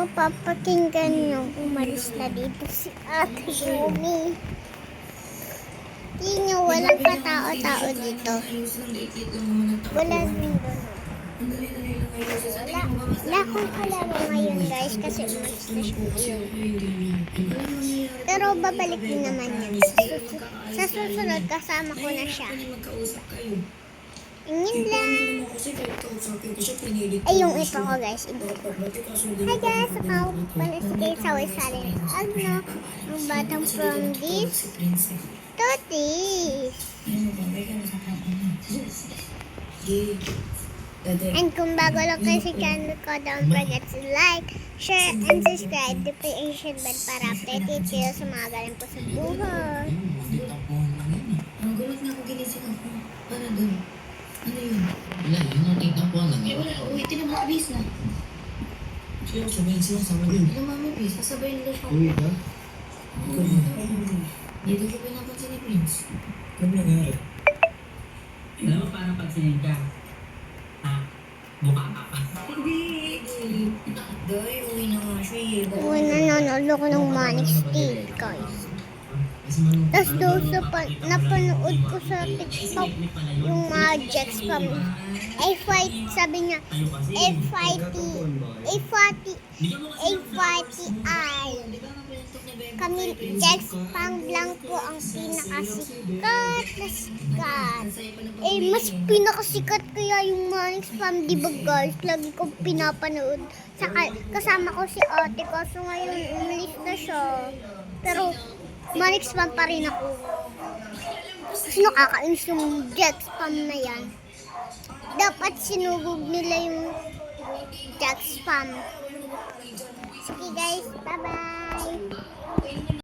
mapapakinggan yung umalis na dito si Ate Yumi. Tingnan nyo, walang katao-tao dito. Wala din doon. Wala akong kalaro ngayon guys kasi umalis na siya ngayon. Pero babalik din naman yan. Sa susunod kasama ko na siya. Ingin lang. Ay, yung ito ko guys. Hi guys, ako pala si Kate Saway-Salin. Ano, ang batang from this Totis. And kung bago lang kayo sa channel ko, don't forget to like, share, and subscribe to Creation Bell para updated kayo sa mga galing po sa buhay. Ang gulat nga ako ginising ako. Ano doon? Ano yun? Wala yun, nating tapuan lang yun. Wala, uwi, tinamang bis na. Siya, sabihin sila sa mga yun. Tinamang bis, sasabayin nila siya. Uwi ka? Dito ko pinapansin ni Prince. Ano nangyari? Alam mo, parang pagsinin ka. Ha? Mukha ka pa. Hindi. Day, uwi na nga siya eh. Uy, nanonood ako ng Manic Stick, guys. Tapos doon sa napanood ko sa TikTok yung mga Jax from A5, sabi niya A40I. Kami Jax pang Blanco ang pinakasikat na sikat. Eh, mas pinakasikat kaya yung Manix Spam, di ba guys? Lagi kong pinapanood. Kasama ko si ate, kaso ngayon umalis na siya. Pero Manix Spam pa rin ako. Kasi nakakainis yung Jax Spam na yan. Dapat sinugog nila yung Jax Spam. Sige guys, bye-bye!